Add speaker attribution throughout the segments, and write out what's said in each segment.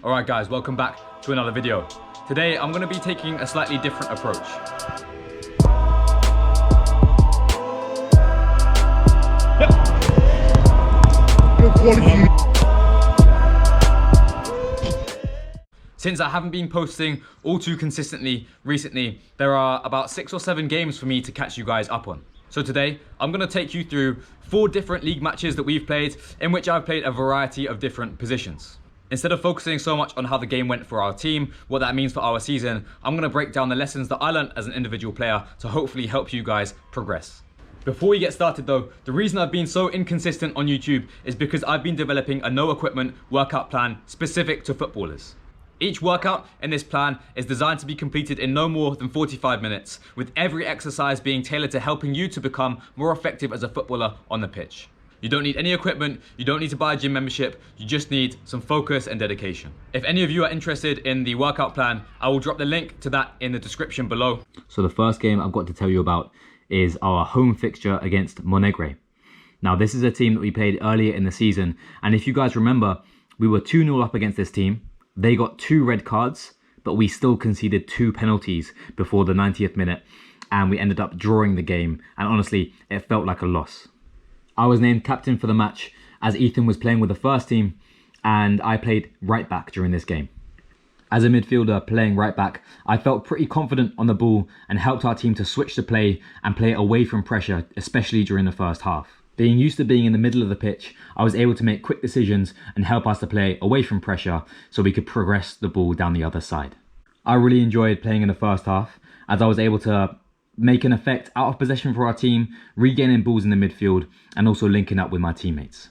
Speaker 1: Alright guys, welcome back to another video. Today I'm going to be taking a slightly different approach. Since I haven't been posting all too consistently recently, there are about 6 or 7 games for me to catch you guys up on. So today, I'm going to take you through 4 different league matches that we've played, in which I've played a variety of different positions. Instead of focusing so much on how the game went for our team, what that means for our season, I'm going to break down the lessons that I learned as an individual player to hopefully help you guys progress. Before we get started though, the reason I've been so inconsistent on YouTube is because I've been developing a no equipment workout plan specific to footballers. Each workout in this plan is designed to be completed in no more than 45 minutes, with every exercise being tailored to helping you to become more effective as a footballer on the pitch. You don't need any equipment, you don't need to buy a gym membership, you just need some focus and dedication. If any of you are interested in the workout plan, I will drop the link to that in the description below. So the first game I've got to tell you about is our home fixture against Monegre. Now this is a team that we played earlier in the season, and if you guys remember, we were 2-0 up against this team. They got 2 red cards, but we still conceded 2 penalties before the 90th minute, and we ended up drawing the game, and honestly, it felt like a loss. I was named captain for the match as Ethan was playing with the first team, and I played right back during this game. As a midfielder playing right back, I felt pretty confident on the ball and helped our team to switch the play and play away from pressure, especially during the first half. Being used to being in the middle of the pitch, I was able to make quick decisions and help us to play away from pressure so we could progress the ball down the other side. I really enjoyed playing in the first half as I was able to make an effect out of possession for our team, regaining balls in the midfield and also linking up with my teammates.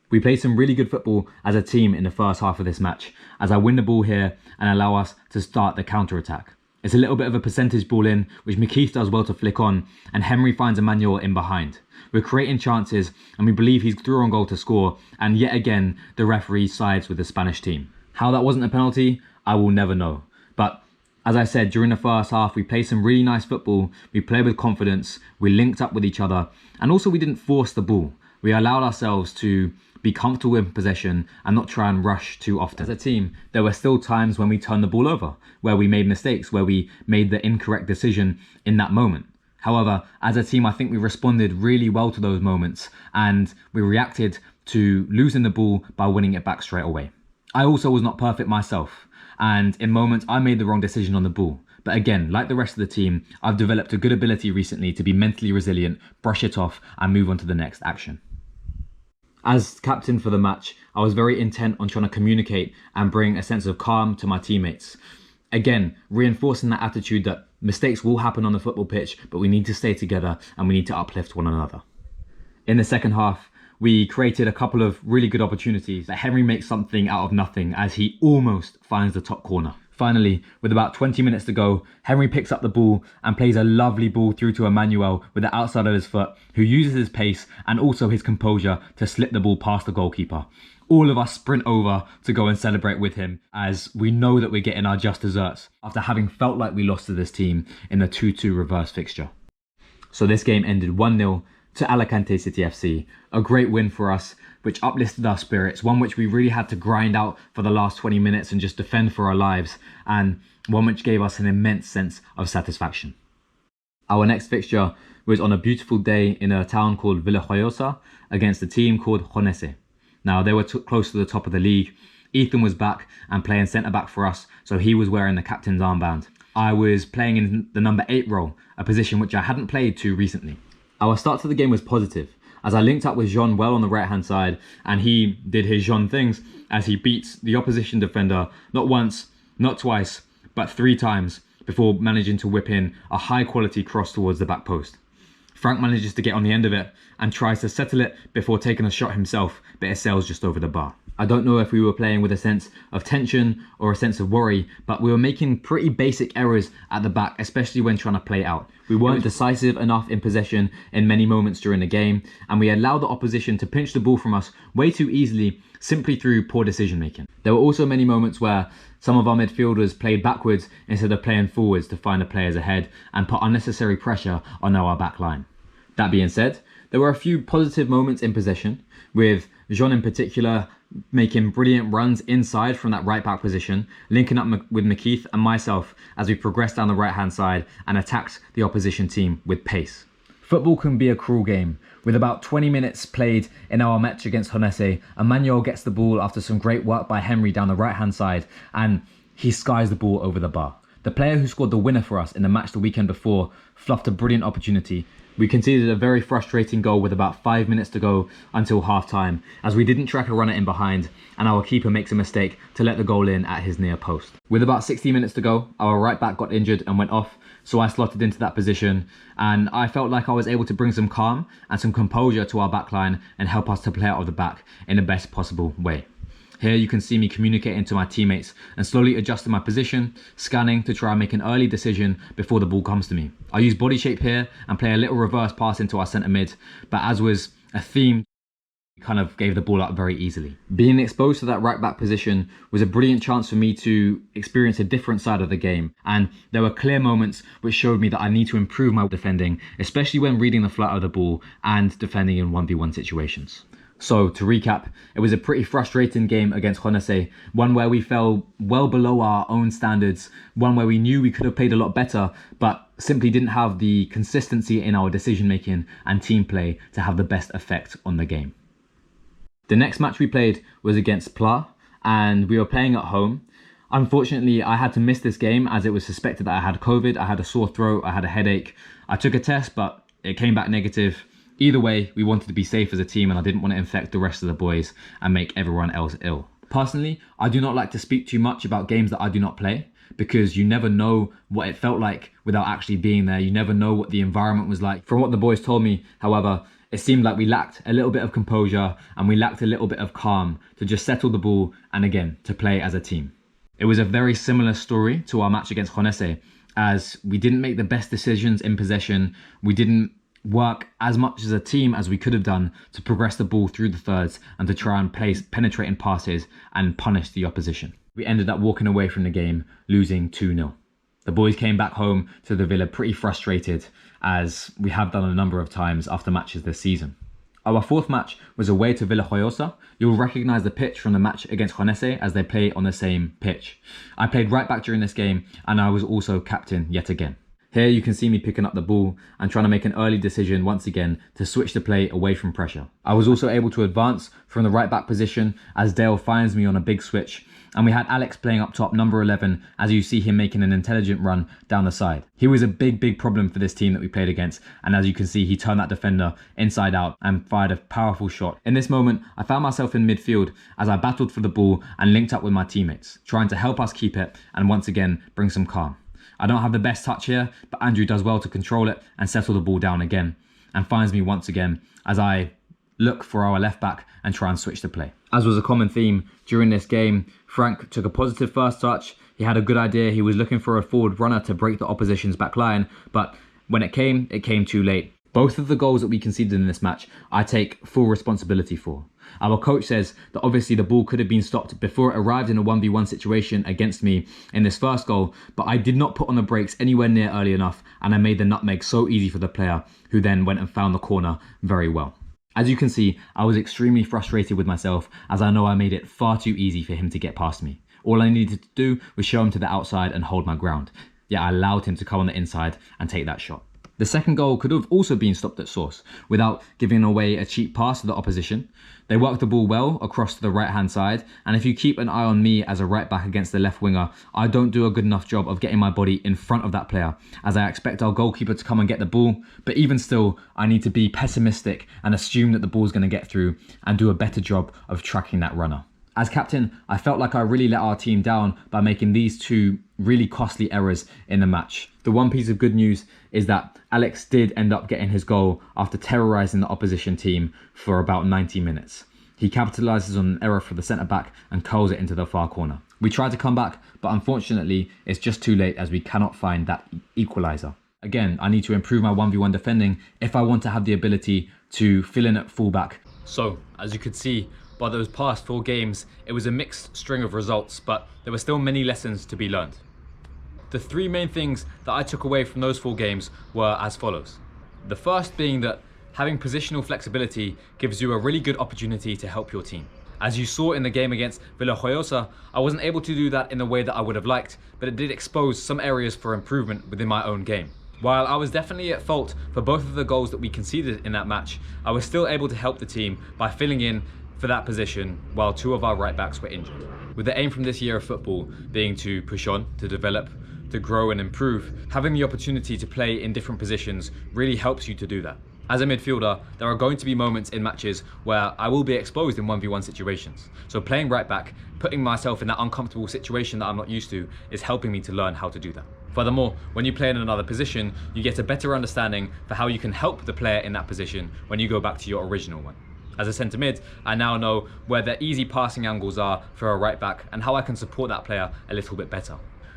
Speaker 1: We played some really good football as a team in the first half of this match as I win the ball here and allow us to start the counter-attack. It's a little bit of a percentage ball in, which McKeith does well to flick on, and Henry finds Emmanuel in behind. We're creating chances and we believe he's through on goal to score, and yet again the referee sides with the Spanish team. How that wasn't a penalty, I will never know. But as I said, during the first half we played some really nice football, we played with confidence, we linked up with each other, and also we didn't force the ball. We allowed ourselves to be comfortable in possession and not try and rush too often. As a team, there were still times when we turned the ball over, where we made mistakes, where we made the incorrect decision in that moment. However, as a team, I think we responded really well to those moments and we reacted to losing the ball by winning it back straight away. I also was not perfect myself, and in moments I made the wrong decision on the ball. But again, like the rest of the team, I've developed a good ability recently to be mentally resilient, brush it off and move on to the next action. As captain for the match, I was very intent on trying to communicate and bring a sense of calm to my teammates. Again, reinforcing that attitude that mistakes will happen on the football pitch, but we need to stay together and we need to uplift one another. In the second half, we created a couple of really good opportunities, but Henry makes something out of nothing as he almost finds the top corner. Finally, with about 20 minutes to go, Henry picks up the ball and plays a lovely ball through to Emmanuel with the outside of his foot, who uses his pace and also his composure to slip the ball past the goalkeeper. All of us sprint over to go and celebrate with him as we know that we're getting our just desserts after having felt like we lost to this team in the 2-2 reverse fixture. So this game ended 1-0 to Alicante City FC, a great win for us, which uplifted our spirits, one which we really had to grind out for the last 20 minutes and just defend for our lives, and one which gave us an immense sense of satisfaction. Our next fixture was on a beautiful day in a town called Villajoyosa against a team called Jonese. Now they were close to the top of the league. Ethan was back and playing centre back for us, so he was wearing the captain's armband. I was playing in the number 8 role, a position which I hadn't played too recently. Our start to the game was positive, as I linked up with Jean well on the right hand side and he did his Jean things as he beats the opposition defender not once, not twice, but 3 times before managing to whip in a high quality cross towards the back post. Frank manages to get on the end of it and tries to settle it before taking a shot himself, but it sails just over the bar. I don't know if we were playing with a sense of tension or a sense of worry, but we were making pretty basic errors at the back, especially when trying to play out. We weren't decisive enough in possession in many moments during the game, and we allowed the opposition to pinch the ball from us way too easily simply through poor decision making. There were also many moments where some of our midfielders played backwards instead of playing forwards to find the players ahead and put unnecessary pressure on our back line. That being said, there were a few positive moments in possession, with Jean in particular making brilliant runs inside from that right back position, linking up with McKeith and myself as we progressed down the right hand side and attacked the opposition team with pace. Football can be a cruel game. With about 20 minutes played in our match against Honese, Emmanuel gets the ball after some great work by Henry down the right hand side, and he skies the ball over the bar. The player who scored the winner for us in the match the weekend before fluffed a brilliant opportunity. We conceded a very frustrating goal with about 5 minutes to go until half time, as we didn't track a runner in behind and our keeper makes a mistake to let the goal in at his near post. With about 60 minutes to go, our right back got injured and went off, so I slotted into that position, and I felt like I was able to bring some calm and some composure to our backline and help us to play out of the back in the best possible way. Here you can see me communicating to my teammates and slowly adjusting my position, scanning to try and make an early decision before the ball comes to me. I use body shape here and play a little reverse pass into our centre mid, but as was a theme, kind of gave the ball up very easily. Being exposed to that right back position was a brilliant chance for me to experience a different side of the game, and there were clear moments which showed me that I need to improve my defending, especially when reading the flight of the ball and defending in 1v1 situations. So to recap, it was a pretty frustrating game against Honese, one where we fell well below our own standards, one where we knew we could have played a lot better, but simply didn't have the consistency in our decision making and team play to have the best effect on the game. The next match we played was against Pla, and we were playing at home. Unfortunately, I had to miss this game as it was suspected that I had COVID, I had a sore throat, I had a headache. I took a test, but it came back negative. Either way, we wanted to be safe as a team and I didn't want to infect the rest of the boys and make everyone else ill. Personally, I do not like to speak too much about games that I do not play, because you never know what it felt like without actually being there. You never know what the environment was like. From what the boys told me, however, it seemed like we lacked a little bit of composure and we lacked a little bit of calm to just settle the ball and again, to play as a team. It was a very similar story to our match against Honese, as we didn't make the best decisions in possession. We didn't work as much as a team as we could have done to progress the ball through the thirds and to try and place penetrating passes and punish the opposition. We ended up walking away from the game losing 2-0. The boys came back home to the villa pretty frustrated, as we have done a number of times after matches this season. Our fourth match was away to Villajoyosa. You'll recognise the pitch from the match against Honese as they play on the same pitch. I played right back during this game and I was also captain yet again. Here you can see me picking up the ball and trying to make an early decision once again to switch the play away from pressure. I was also able to advance from the right back position as Dale finds me on a big switch, and we had Alex playing up top, number 11, as you see him making an intelligent run down the side. He was a big problem for this team that we played against, and as you can see, he turned that defender inside out and fired a powerful shot. In this moment, I found myself in midfield as I battled for the ball and linked up with my teammates, trying to help us keep it and once again bring some calm. I don't have the best touch here, but Andrew does well to control it and settle the ball down again, and finds me once again as I look for our left back and try and switch the play. As was a common theme during this game, Frank took a positive first touch. He had a good idea. He was looking for a forward runner to break the opposition's back line, but when it came too late. Both of the goals that we conceded in this match, I take full responsibility for. Our coach says that obviously the ball could have been stopped before it arrived in a 1v1 situation against me in this first goal, but I did not put on the brakes anywhere near early enough, and I made the nutmeg so easy for the player, who then went and found the corner very well. As you can see, I was extremely frustrated with myself, as I know I made it far too easy for him to get past me. All I needed to do was show him to the outside and hold my ground. Yet I allowed him to come on the inside and take that shot. The second goal could have also been stopped at source without giving away a cheap pass to the opposition. They worked the ball well across to the right hand side, and if you keep an eye on me as a right back against the left winger, I don't do a good enough job of getting my body in front of that player, as I expect our goalkeeper to come and get the ball, but even still I need to be pessimistic and assume that the ball's going to get through and do a better job of tracking that runner. As captain, I felt like I really let our team down by making these two really costly errors in the match. The one piece of good news is that Alex did end up getting his goal after terrorising the opposition team for about 90 minutes. He capitalises on an error for the centre-back and curls it into the far corner. We tried to come back, but unfortunately it's just too late as we cannot find that equaliser. Again, I need to improve my 1v1 defending if I want to have the ability to fill in at fullback. So, as you could see, by those past 4 games, it was a mixed string of results, but there were still many lessons to be learned. The 3 main things that I took away from those 4 games were as follows. The first being that having positional flexibility gives you a really good opportunity to help your team. As you saw in the game against Villajoyosa, I wasn't able to do that in the way that I would have liked, but it did expose some areas for improvement within my own game. While I was definitely at fault for both of the goals that we conceded in that match, I was still able to help the team by filling in for that position while 2 of our right backs were injured. With the aim from this year of football being to push on, to develop, to grow and improve, having the opportunity to play in different positions really helps you to do that. As a midfielder, there are going to be moments in matches where I will be exposed in 1v1 situations. So playing right back, putting myself in that uncomfortable situation that I'm not used to, is helping me to learn how to do that. Furthermore, when you play in another position, you get a better understanding for how you can help the player in that position when you go back to your original one. As a centre mid, I now know where the easy passing angles are for a right back and how I can support that player a little bit better.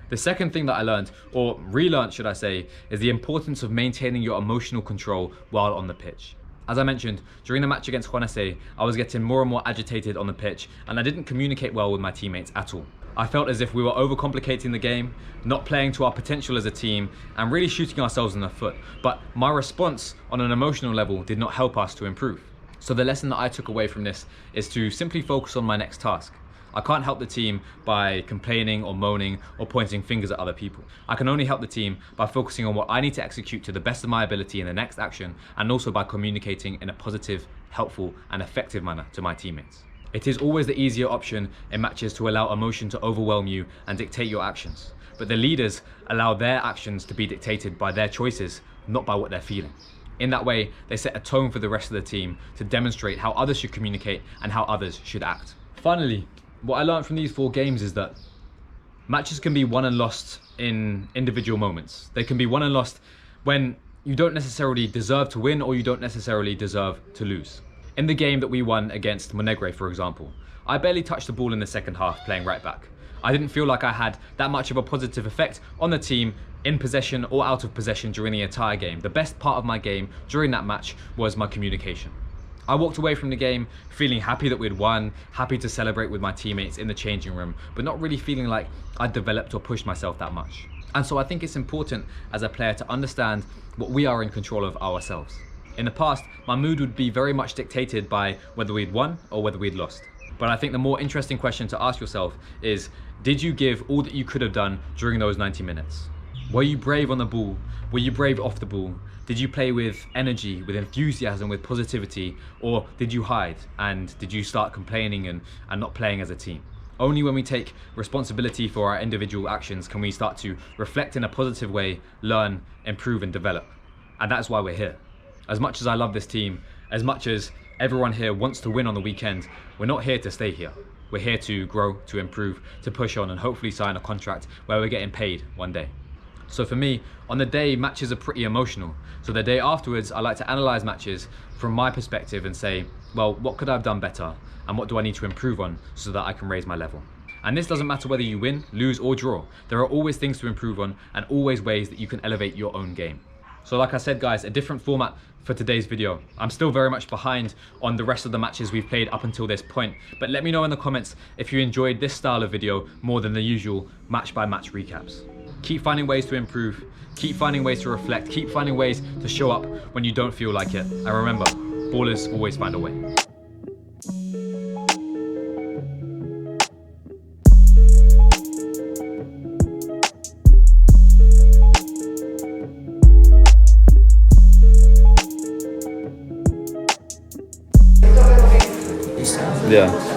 Speaker 1: The second thing that I learned, or relearned should I say, is the importance of maintaining your emotional control while on the pitch. As I mentioned, during the match against Juanese, I was getting more and more agitated on the pitch and I didn't communicate well with my teammates at all. I felt as if we were overcomplicating the game, not playing to our potential as a team, and really shooting ourselves in the foot. But my response on an emotional level did not help us to improve. So the lesson that I took away from this is to simply focus on my next task. I can't help the team by complaining or moaning or pointing fingers at other people. I can only help the team by focusing on what I need to execute to the best of my ability in the next action, and also by communicating in a positive, helpful and effective manner to my teammates. It is always the easier option in matches to allow emotion to overwhelm you and dictate your actions. But the leaders allow their actions to be dictated by their choices, not by what they're feeling. In that way, they set a tone for the rest of the team to demonstrate how others should communicate and how others should act. Finally, what I learned from these 4 games is that matches can be won and lost in individual moments. They can be won and lost when you don't necessarily deserve to win or you don't necessarily deserve to lose. In the game that we won against Monegre, for example, I barely touched the ball in the second half playing right back. I didn't feel like I had that much of a positive effect on the team in possession or out of possession during the entire game. The best part of my game during that match was my communication. I walked away from the game feeling happy that we'd won, happy to celebrate with my teammates in the changing room, but not really feeling like I'd developed or pushed myself that much. And so I think it's important as a player to understand what we are in control of ourselves. In the past, my mood would be very much dictated by whether we'd won or whether we'd lost. But I think the more interesting question to ask yourself is, did you give all that you could have done during those 90 minutes? Were you brave on the ball? Were you brave off the ball? Did you play with energy, with enthusiasm, with positivity? Or did you hide and did you start complaining and not playing as a team? Only when we take responsibility for our individual actions can we start to reflect in a positive way, learn, improve and develop. And that's why we're here. As much as I love this team, as much as everyone here wants to win on the weekend, we're not here to stay here. We're here to grow, to improve, to push on and hopefully sign a contract where we're getting paid one day. So for me, on the day, matches are pretty emotional. So the day afterwards, I like to analyze matches from my perspective and say, well, what could I have done better? And what do I need to improve on so that I can raise my level? And this doesn't matter whether you win, lose or draw. There are always things to improve on and always ways that you can elevate your own game. So like I said guys, a different format for today's video. I'm still very much behind on the rest of the matches we've played up until this point, but let me know in the comments if you enjoyed this style of video more than the usual match by match recaps. Keep finding ways to improve, keep finding ways to reflect, keep finding ways to show up when you don't feel like it. And remember, ballers always find a way. Yeah.